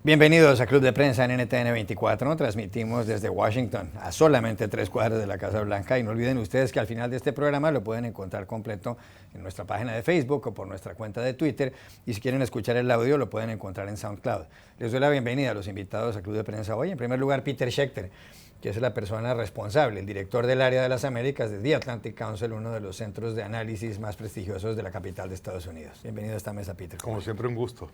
Bienvenidos a Club de Prensa en NTN 24. Transmitimos desde Washington, a solamente 3 cuadras de la Casa Blanca. Y no olviden ustedes que al final de este programa lo pueden encontrar completo en nuestra página de Facebook o por nuestra cuenta de Twitter. Y si quieren escuchar el audio, lo pueden encontrar en SoundCloud. Les doy la bienvenida a los invitados a Club de Prensa hoy. En primer lugar, Peter Schechter, que es la persona responsable, el director del área de las Américas de The Atlantic Council, uno de los centros de análisis más prestigiosos de la capital de Estados Unidos. Bienvenido a esta mesa, Peter. Como siempre, un gusto.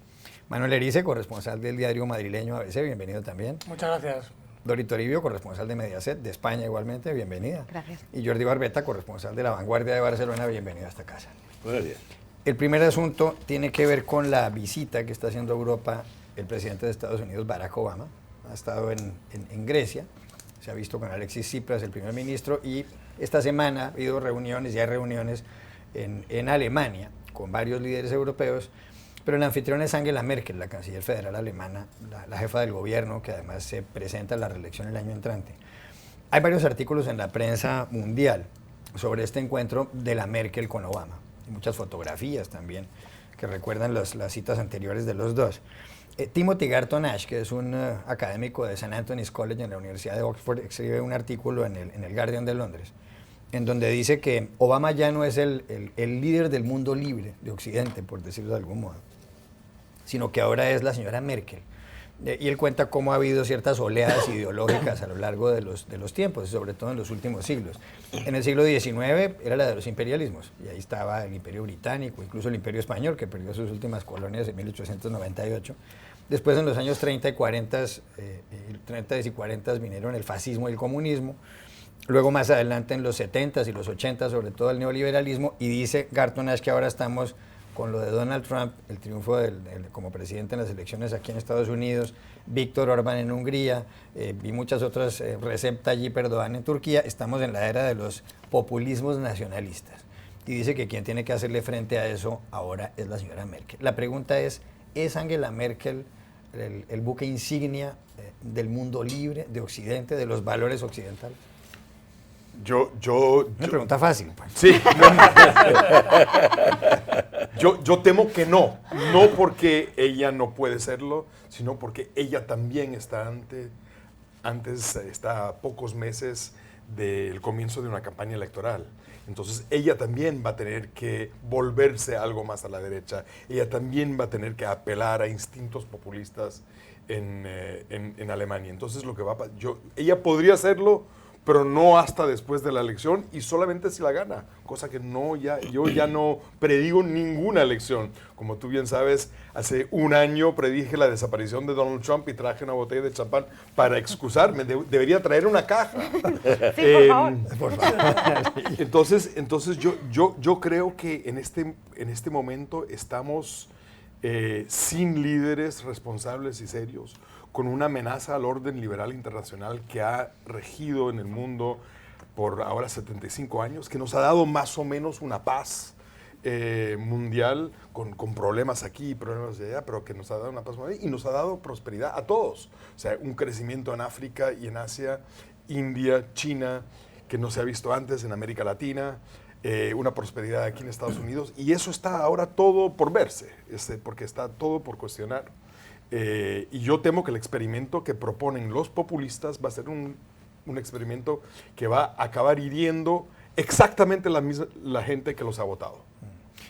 Manuel Erice, corresponsal del diario madrileño ABC, bienvenido también. Muchas gracias. Dori Toribio, corresponsal de Mediaset, de España igualmente, bienvenida. Gracias. Y Jordi Barbeta, corresponsal de La Vanguardia de Barcelona, bienvenido a esta casa. Buenos días. El primer asunto tiene que ver con la visita que está haciendo a Europa el presidente de Estados Unidos, Barack Obama. Ha estado en Grecia. Se ha visto con Alexis Tsipras, el primer ministro, y esta semana ha habido reuniones, ya hay reuniones en Alemania con varios líderes europeos, pero el anfitrión es Angela Merkel, la canciller federal alemana, la jefa del gobierno, que además se presenta a la reelección el año entrante. Hay varios artículos en la prensa mundial sobre este encuentro de la Merkel con Obama, y muchas fotografías también que recuerdan las citas anteriores de los dos. Timothy Garton Ash, que es un académico de St. Anthony's College en la Universidad de Oxford, escribe un artículo en el Guardian de Londres, en donde dice que Obama ya no es el líder del mundo libre de Occidente, por decirlo de algún modo, sino que ahora es la señora Merkel. Y él cuenta cómo ha habido ciertas oleadas ideológicas a lo largo de los tiempos, sobre todo en los últimos siglos. En el siglo XIX era la de los imperialismos, y ahí estaba el Imperio Británico, incluso el Imperio Español, que perdió sus últimas colonias en 1898. Después, en los años 30 y 40, 30 y 40 vinieron el fascismo y el comunismo. Luego, más adelante, en los 70s y los 80s, sobre todo el neoliberalismo, y dice Garton Ash que ahora estamos con lo de Donald Trump, el triunfo como presidente en las elecciones aquí en Estados Unidos, Víctor Orbán en Hungría, y muchas otras, Recep Tayyip Erdogan en Turquía. Estamos en la era de los populismos nacionalistas. Y dice que quien tiene que hacerle frente a eso ahora es la señora Merkel. La pregunta es Angela Merkel el buque insignia del mundo libre, de Occidente, de los valores occidentales? Una pregunta fácil, pues. Sí. Yo temo que no. No porque ella no puede serlo, sino porque ella también está está a pocos meses del comienzo de una campaña electoral. Entonces ella también va a tener que volverse algo más a la derecha. Ella también va a tener que apelar a instintos populistas en Alemania. Entonces ella podría hacerlo, pero no hasta después de la elección y solamente si la gana, cosa que yo ya no predigo ninguna elección. Como tú bien sabes, hace un año predije la desaparición de Donald Trump y traje una botella de champán para excusarme. Debería traer una caja. Sí, por favor. Entonces yo creo que en este momento estamos sin líderes responsables y serios, con una amenaza al orden liberal internacional que ha regido en el mundo por ahora 75 años, que nos ha dado más o menos una paz mundial, con problemas aquí y problemas allá, pero que nos ha dado una paz mundial y nos ha dado prosperidad a todos. O sea, un crecimiento en África y en Asia, India, China, que no se ha visto antes en América Latina, una prosperidad aquí en Estados Unidos, y eso está ahora todo por verse, porque está todo por cuestionar. Y yo temo que el experimento que proponen los populistas va a ser un experimento que va a acabar hiriendo exactamente la gente que los ha votado.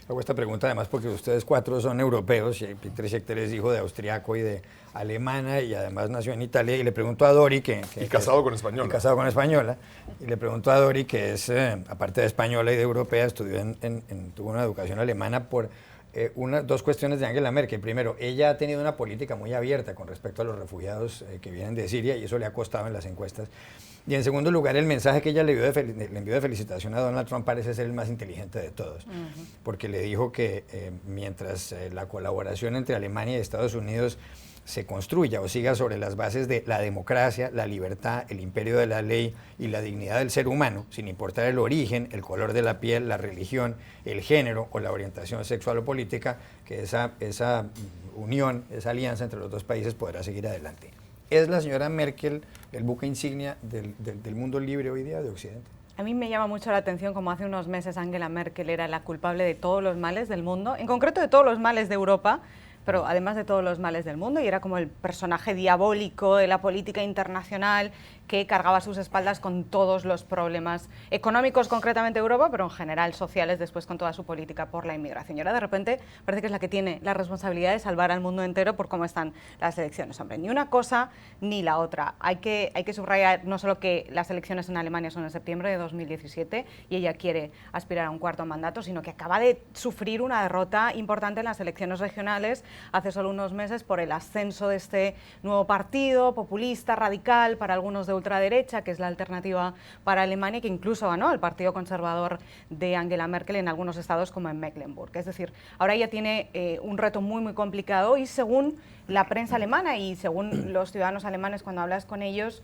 Hago esta pregunta además porque ustedes 4 son europeos, y Peter Schechter es hijo de austriaco y de alemana, y además nació en Italia, y le pregunto a Dori y casado con española. Y casado con española, y le pregunto a Dori, que es, aparte de española y de europea, tuvo una educación alemana por dos cuestiones de Angela Merkel. Primero, ella ha tenido una política muy abierta con respecto a los refugiados que vienen de Siria, y eso le ha costado en las encuestas. Y en segundo lugar, el mensaje que ella le envió de felicitación a Donald Trump parece ser el más inteligente de todos, porque le dijo que mientras la colaboración entre Alemania y Estados Unidos se construya o siga sobre las bases de la democracia, la libertad, el imperio de la ley y la dignidad del ser humano, sin importar el origen, el color de la piel, la religión, el género o la orientación sexual o política, que esa unión, esa alianza entre los dos países podrá seguir adelante. ¿Es la señora Merkel el buque insignia del mundo libre hoy día de Occidente? A mí me llama mucho la atención como hace unos meses Angela Merkel era la culpable de todos los males del mundo, en concreto de todos los males de Europa, pero además de todos los males del mundo, y era como el personaje diabólico de la política internacional que cargaba sus espaldas con todos los problemas económicos, concretamente de Europa, pero en general sociales, después con toda su política por la inmigración. Y ahora de repente parece que es la que tiene la responsabilidad de salvar al mundo entero por cómo están las elecciones. Hombre, ni una cosa ni la otra. Hay que subrayar no solo que las elecciones en Alemania son en septiembre de 2017 y ella quiere aspirar a un cuarto mandato, sino que acaba de sufrir una derrota importante en las elecciones regionales hace solo unos meses por el ascenso de este nuevo partido populista, radical, para algunos de ultraderecha, que es la alternativa para Alemania, que incluso ganó al partido conservador de Angela Merkel en algunos estados como en Mecklenburg. Es decir, ahora ella tiene un reto muy complicado y según la prensa alemana y según los ciudadanos alemanes cuando hablas con ellos,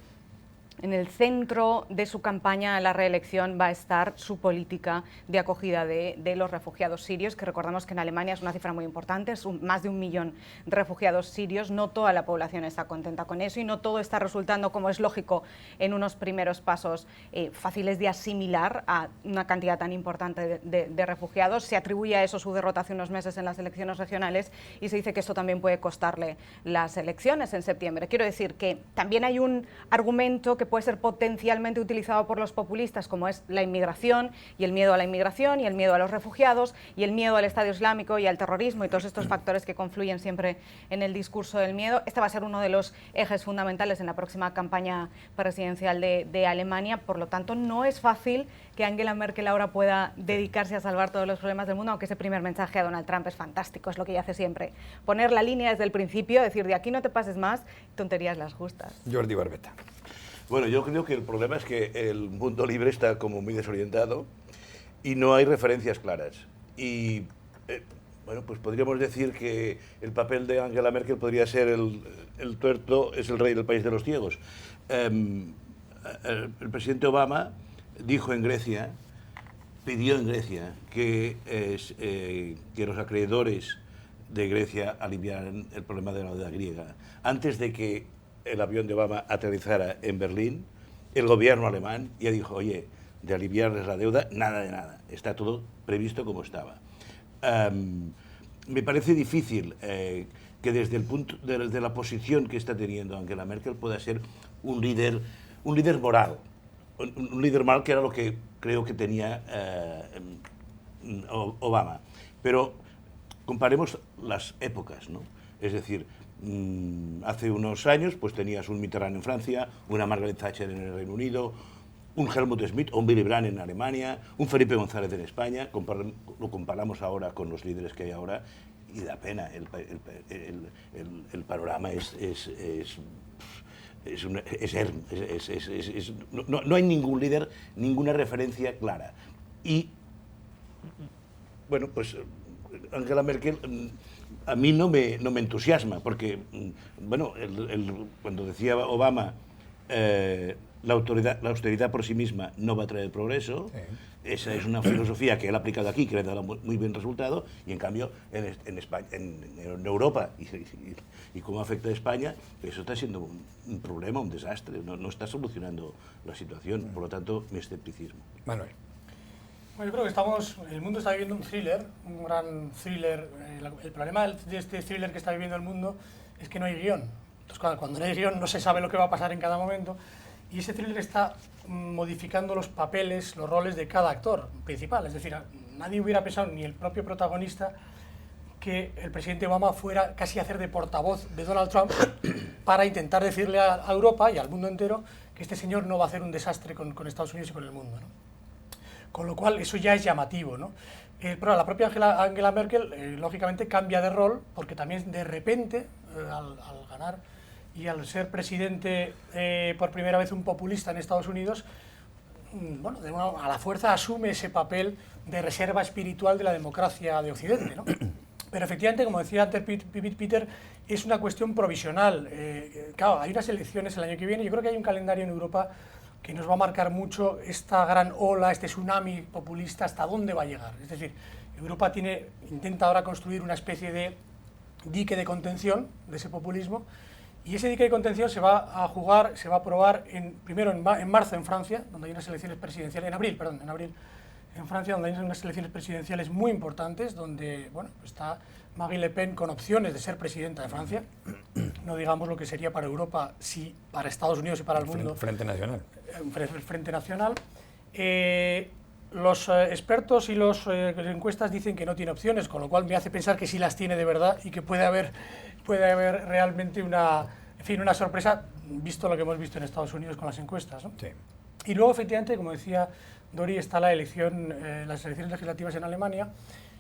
en el centro de su campaña a la reelección va a estar su política de acogida de los refugiados sirios, que recordamos que en Alemania es una cifra muy importante, es más de 1 millón de refugiados sirios. No toda la población está contenta con eso y no todo está resultando, como es lógico, en unos primeros pasos fáciles de asimilar a una cantidad tan importante de refugiados. Se atribuye a eso su derrota hace unos meses en las elecciones regionales y se dice que esto también puede costarle las elecciones en septiembre. Quiero decir que también hay un argumento que puede ser potencialmente utilizado por los populistas, como es la inmigración y el miedo a la inmigración y el miedo a los refugiados y el miedo al Estado Islámico y al terrorismo y todos estos factores que confluyen siempre en el discurso del miedo. Este va a ser uno de los ejes fundamentales en la próxima campaña presidencial de Alemania. Por lo tanto, no es fácil que Angela Merkel ahora pueda dedicarse a salvar todos los problemas del mundo, aunque ese primer mensaje a Donald Trump es fantástico, es lo que ella hace siempre. Poner la línea desde el principio, decir de aquí no te pases más, tonterías las justas. Jordi Barbeta. Bueno, yo creo que el problema es que el mundo libre está como muy desorientado y no hay referencias claras. Y, bueno, pues podríamos decir que el papel de Angela Merkel podría ser el tuerto es el rey del país de los ciegos. El presidente Obama dijo en Grecia, pidió en Grecia que los acreedores de Grecia aliviaran el problema de la deuda griega. Antes de que el avión de Obama aterrizara en Berlín, el gobierno alemán ya dijo, oye, de aliviarles la deuda, nada de nada, está todo previsto como estaba. Me parece difícil que desde el punto de la posición que está teniendo Angela Merkel pueda ser un líder moral, un líder moral que era lo que creo que tenía Obama. Pero comparemos las épocas, ¿no? Es decir, hace unos años pues tenías un Mitterrand en Francia, una Margaret Thatcher en el Reino Unido, un Helmut Schmidt o un Willy Brandt en Alemania, un Felipe González en España. Lo comparamos ahora con los líderes que hay ahora y da pena. El panorama no hay ningún líder, ninguna referencia clara. Y bueno, pues Angela Merkel a mí no me entusiasma, porque bueno, cuando decía Obama la austeridad por sí misma no va a traer progreso, sí. Esa es una filosofía que él ha aplicado aquí, que le ha dado muy buen resultado, y en cambio en España, en Europa, y cómo afecta a España, eso está siendo un problema, un desastre, no está solucionando la situación, por lo tanto, mi escepticismo. Manuel. Bueno, yo creo que el mundo está viviendo un thriller, un gran thriller. El problema de este thriller que está viviendo el mundo es que no hay guión. Entonces, cuando no hay guión no se sabe lo que va a pasar en cada momento, y ese thriller está modificando los papeles, los roles de cada actor principal. Es decir, nadie hubiera pensado, ni el propio protagonista, que el presidente Obama fuera casi a hacer de portavoz de Donald Trump para intentar decirle a Europa y al mundo entero que este señor no va a hacer un desastre con Estados Unidos y con el mundo, ¿no? Con lo cual, eso ya es llamativo, ¿no? Pero la propia Angela Merkel, lógicamente, cambia de rol, porque también de repente, al ganar y al ser presidente por primera vez un populista en Estados Unidos, bueno, a la fuerza asume ese papel de reserva espiritual de la democracia de Occidente, ¿no? Pero efectivamente, como decía antes Peter, es una cuestión provisional. Claro, hay unas elecciones el año que viene, yo creo que hay un calendario en Europa que nos va a marcar mucho esta gran ola, este tsunami populista, hasta dónde va a llegar. Es decir, Europa intenta ahora construir una especie de dique de contención de ese populismo, Y ese dique de contención se va a jugar, se va a aprobar primero en marzo en Francia, donde hay unas elecciones presidenciales, en abril en Francia, donde hay unas elecciones presidenciales muy importantes, donde bueno, está Marine Le Pen con opciones de ser presidenta de Francia, no digamos lo que sería para Europa, si para Estados Unidos y para el mundo. Frente Nacional. Frente Nacional. Los expertos y las encuestas dicen que no tiene opciones, con lo cual me hace pensar que sí las tiene de verdad y que puede haber realmente una sorpresa, visto lo que hemos visto en Estados Unidos con las encuestas, ¿no? Sí. Y luego, efectivamente, como decía Dori, está las elecciones legislativas en Alemania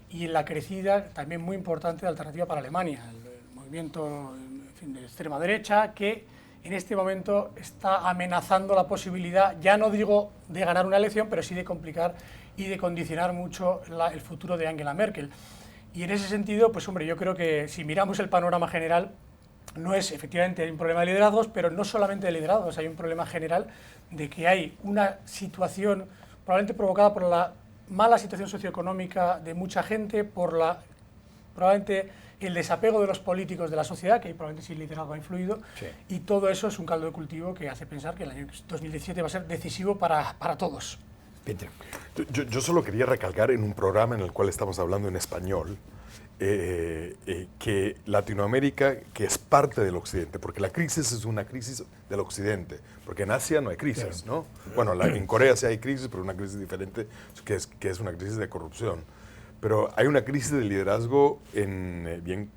y la crecida, también muy importante, de Alternativa para Alemania, el movimiento de extrema derecha, que en este momento está amenazando la posibilidad, ya no digo de ganar una elección, pero sí de complicar y de condicionar mucho el futuro de Angela Merkel. Y en ese sentido, pues hombre, yo creo que si miramos el panorama general, no es, efectivamente, hay un problema de liderazgos, pero no solamente de liderazgos, hay un problema general de que hay una situación probablemente provocada por la mala situación socioeconómica de mucha gente, por probablemente el desapego de los políticos de la sociedad, que probablemente sí el liderazgo ha influido, sí. Y todo eso es un caldo de cultivo que hace pensar que el año 2017 va a ser decisivo para todos. Peter. Yo solo quería recalcar en un programa en el cual estamos hablando en español, que Latinoamérica, que es parte del Occidente, porque la crisis es una crisis del Occidente, porque en Asia no hay crisis, ¿no? Bueno, en Corea sí hay crisis, pero una crisis diferente, que es una crisis de corrupción. Pero hay una crisis de liderazgo,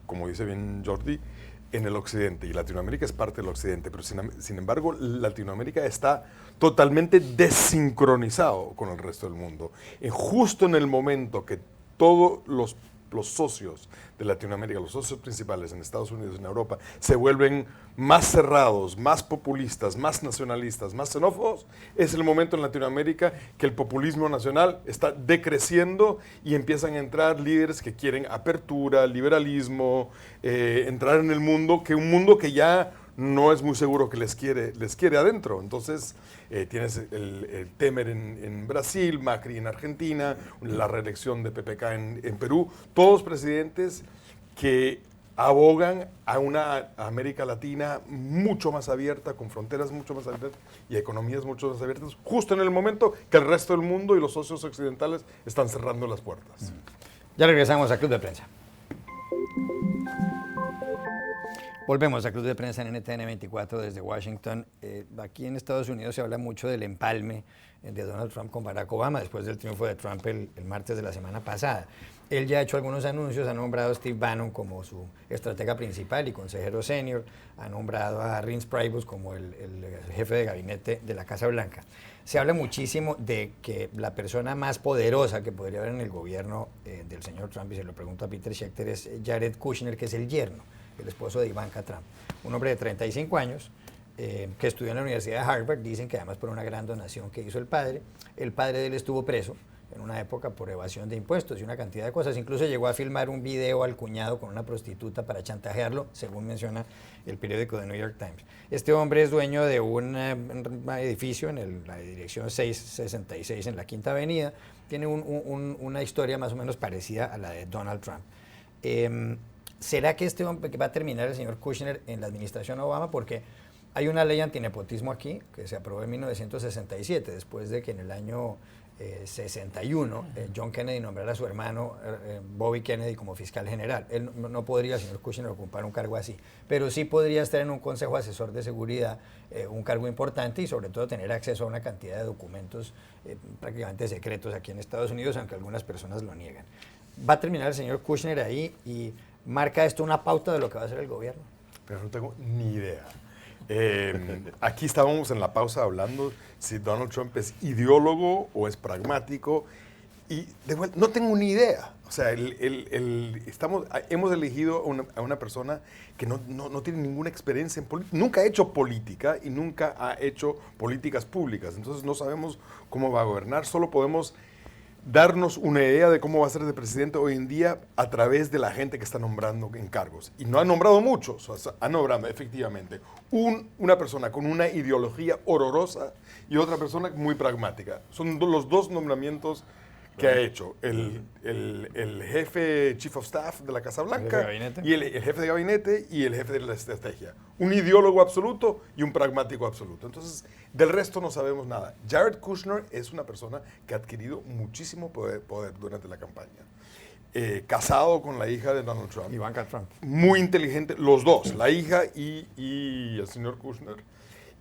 como dice bien Jordi, en el Occidente, y Latinoamérica es parte del Occidente, pero sin embargo Latinoamérica está totalmente desincronizado con el resto del mundo. Justo en el momento que todos los socios de Latinoamérica, los socios principales en Estados Unidos y en Europa, se vuelven más cerrados, más populistas, más nacionalistas, más xenófobos, es el momento en Latinoamérica que el populismo nacional está decreciendo y empiezan a entrar líderes que quieren apertura, liberalismo, entrar en el mundo, un mundo que ya no es muy seguro que les quiere adentro. Entonces, tienes el Temer en Brasil, Macri en Argentina, la reelección de PPK en Perú, todos presidentes que abogan a una América Latina mucho más abierta, con fronteras mucho más abiertas y economías mucho más abiertas, justo en el momento que el resto del mundo y los socios occidentales están cerrando las puertas. Ya regresamos a Club de Prensa. Volvemos a Club de Prensa en NTN 24 desde Washington. Aquí en Estados Unidos se habla mucho del empalme de Donald Trump con Barack Obama después del triunfo de Trump el martes de la semana pasada. Él ya ha hecho algunos anuncios, ha nombrado a Steve Bannon como su estratega principal y consejero senior, ha nombrado a Reince Priebus como el jefe de gabinete de la Casa Blanca. Se habla muchísimo de que la persona más poderosa que podría haber en el gobierno del señor Trump, y se lo pregunto a Peter Schechter, es Jared Kushner, que es el yerno, el esposo de Ivanka Trump, un hombre de 35 años que estudió en la Universidad de Harvard, dicen que además por una gran donación que hizo el padre de él estuvo preso en una época por evasión de impuestos y una cantidad de cosas, incluso llegó a filmar un video al cuñado con una prostituta para chantajearlo, según menciona el periódico The New York Times. Este hombre es dueño de un edificio en la dirección 666 en la Quinta Avenida, tiene una historia más o menos parecida a la de Donald Trump. ¿Será que este hombre que va a terminar el señor Kushner en la administración Obama? Porque hay una ley antinepotismo aquí que se aprobó en 1967, después de que en el año 61 John Kennedy nombrara a su hermano Bobby Kennedy como fiscal general. Él no podría, el señor Kushner, ocupar un cargo así, pero sí podría estar en un consejo asesor de seguridad, un cargo importante y sobre todo tener acceso a una cantidad de documentos prácticamente secretos aquí en Estados Unidos, aunque algunas personas lo niegan. Va a terminar el señor Kushner ahí y ¿marca esto una pauta de lo que va a hacer el gobierno? Pero no tengo ni idea. Aquí estábamos en la pausa hablando si Donald Trump es ideólogo o es pragmático y de vuelta, no tengo ni idea. O sea, hemos elegido a una persona que no tiene ninguna experiencia en política, nunca ha hecho política y nunca ha hecho políticas públicas. Entonces no sabemos cómo va a gobernar, solo podemos darnos una idea de cómo va a ser de presidente hoy en día a través de la gente que está nombrando en cargos. Y no ha nombrado muchos, o sea, ha nombrado efectivamente una persona con una ideología horrorosa y otra persona muy pragmática. Son los dos nombramientos ¿Qué ha hecho? El jefe Chief of Staff de la Casa Blanca y el jefe de gabinete y el jefe de la estrategia. Un ideólogo absoluto y un pragmático absoluto. Entonces, del resto no sabemos nada. Jared Kushner es una persona que ha adquirido muchísimo poder durante la campaña. Casado con la hija de Donald Trump. Ivanka Trump. Muy inteligente, los dos, la hija y el señor Kushner.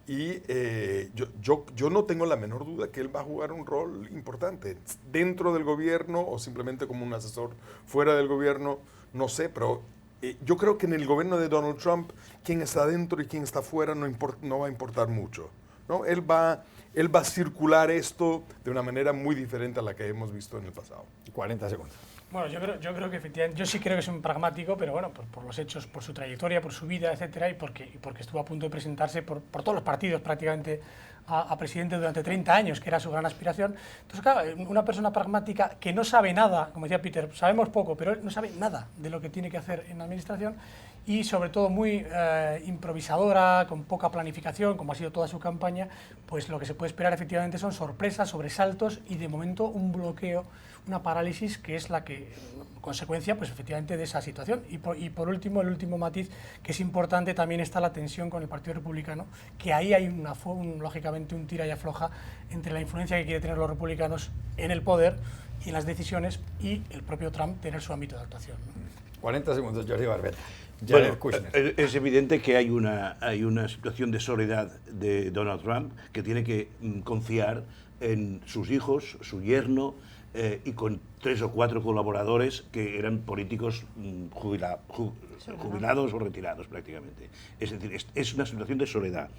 Y yo no tengo la menor duda que él va a jugar un rol importante dentro del gobierno o simplemente como un asesor fuera del gobierno, no sé, pero yo creo que en el gobierno de Donald Trump, quién está dentro y quién está fuera no va a importar mucho, ¿no? Él va a circular esto de una manera muy diferente a la que hemos visto en el pasado. 40 segundos. Bueno, yo creo que efectivamente, yo sí creo que es un pragmático, pero bueno, por los hechos, por su trayectoria, por su vida, etcétera, y porque estuvo a punto de presentarse por todos los partidos prácticamente a presidente durante 30 años, que era su gran aspiración. Entonces, claro, una persona pragmática que no sabe nada, como decía Peter, sabemos poco, pero él no sabe nada de lo que tiene que hacer en la administración y sobre todo muy improvisadora, con poca planificación, como ha sido toda su campaña, pues lo que se puede esperar efectivamente son sorpresas, sobresaltos y de momento un bloqueo, una parálisis que es la que, consecuencia, pues efectivamente de esa situación. Y por último, el último matiz que es importante, también está la tensión con el Partido Republicano, que ahí hay lógicamente un tira y afloja entre la influencia que quiere tener los republicanos en el poder y en las decisiones y el propio Trump tener su ámbito de actuación, ¿no? 40 segundos, Jordi Barbeta. Bueno, es evidente que hay una situación de soledad de Donald Trump que tiene que confiar en sus hijos, su yerno, y con 3 o 4 colaboradores que eran políticos jubilados o retirados prácticamente. Es decir, es una situación de soledad.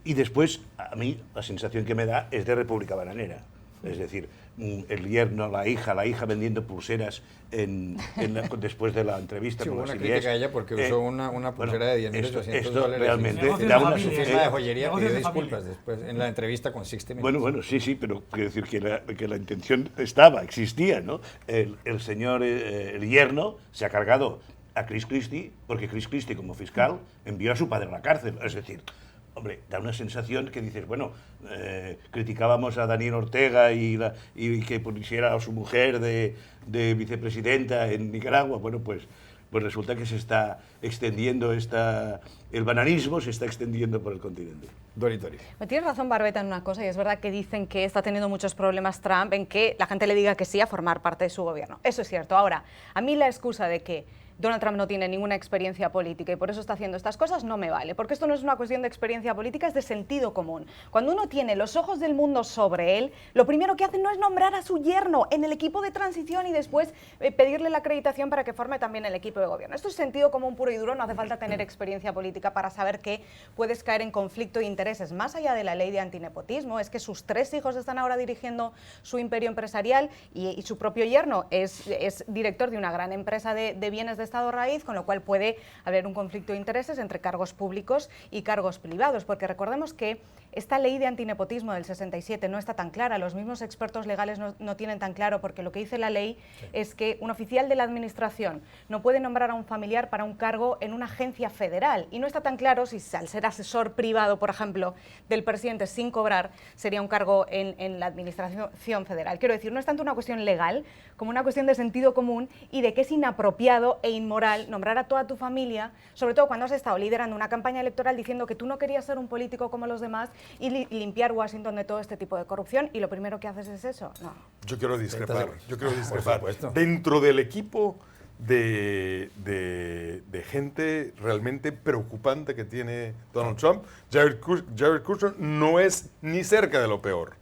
Y después, a mí, la sensación que me da es de república bananera. Es decir, el yerno, la hija vendiendo pulseras después de la entrevista. Sí, con hubo la una CBS. crítica a ella porque usó una pulsera de $10.800. Esto realmente Negocios da de una familia. Su firma de joyería pidió Negocios de disculpas familia. después en la entrevista con 60 Minutes. Bueno, sí, pero quiero decir que la intención existía, ¿no? El señor, el yerno, se ha cargado a Chris Christie, porque Chris Christie, como fiscal, envió a su padre a la cárcel. Es decir, hombre, da una sensación que dices, bueno, criticábamos a Daniel Ortega y que pusiera a su mujer de vicepresidenta en Nicaragua. Bueno, pues resulta que se está extendiendo el bananismo se está extendiendo por el continente. Dori. Tienes razón, Barbeta, en una cosa, y es verdad que dicen que está teniendo muchos problemas Trump en que la gente le diga que sí a formar parte de su gobierno. Eso es cierto. Ahora, a mí la excusa de que Donald Trump no tiene ninguna experiencia política y por eso está haciendo estas cosas no me vale, porque esto no es una cuestión de experiencia política, es de sentido común. Cuando uno tiene los ojos del mundo sobre él, lo primero que hace no es nombrar a su yerno en el equipo de transición y después pedirle la acreditación para que forme también el equipo de gobierno. Esto es sentido común puro y duro, no hace falta tener experiencia política para saber que puedes caer en conflicto de intereses. Más allá de la ley de antinepotismo, es que sus 3 hijos están ahora dirigiendo su imperio empresarial y su propio yerno es director de una gran empresa de bienes de Estado raíz, con lo cual puede haber un conflicto de intereses entre cargos públicos y cargos privados, porque recordemos que esta ley de antinepotismo del 67 no está tan clara, los mismos expertos legales no tienen tan claro, porque lo que dice la ley es que un oficial de la administración no puede nombrar a un familiar para un cargo en una agencia federal, y no está tan claro si al ser asesor privado, por ejemplo, del presidente sin cobrar, sería un cargo en la administración federal. Quiero decir, no es tanto una cuestión legal como una cuestión de sentido común y de que es inapropiado e inmoral nombrar a toda tu familia, sobre todo cuando has estado liderando una campaña electoral diciendo que tú no querías ser un político como los demás y limpiar Washington de todo este tipo de corrupción, y lo primero que haces es eso. No. Yo quiero discrepar. Por supuesto. Dentro del equipo de gente realmente preocupante que tiene Donald Trump, Jared Kushner no es ni cerca de lo peor.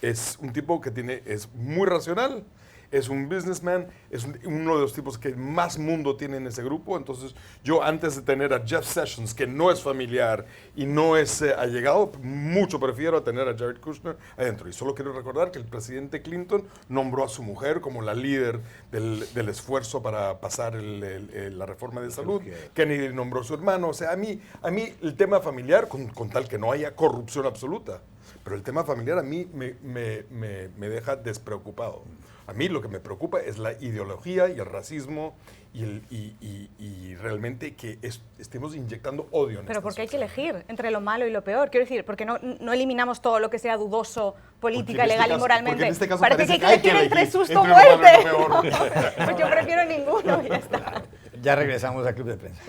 Es un tipo que es muy racional, es un businessman, es uno de los tipos que más mundo tiene en ese grupo. Entonces, yo antes de tener a Jeff Sessions, que no es familiar y no es allegado, mucho prefiero tener a Jared Kushner adentro. Y solo quiero recordar que el presidente Clinton nombró a su mujer como la líder del esfuerzo para pasar la reforma de salud. Kennedy nombró a su hermano. O sea, a mí el tema familiar, con tal que no haya corrupción absoluta, pero el tema familiar a mí me deja despreocupado. A mí lo que me preocupa es la ideología y el racismo y realmente que estemos inyectando odio en Pero esta porque hay que sociedad. elegir entre lo malo y lo peor. Quiero decir, porque no eliminamos todo lo que sea dudoso, política, Porque en este legal y caso- moralmente. porque en este caso Parece que hay parece que elegir entre elegir susto o entre lo malo muerte. y lo peor. No, pues yo prefiero ninguno y ya está. Ya regresamos al Club de Prensa.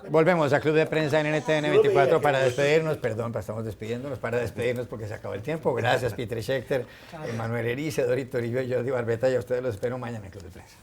Volvemos al Club de Prensa en NTN 24 para despedirnos. Perdón, estamos despidiéndonos para despedirnos porque se acabó el tiempo. Gracias, Peter Schechter, Emanuel Erice, Dorito Toribio y Jordi Barbeta. Y a ustedes los espero mañana en el Club de Prensa.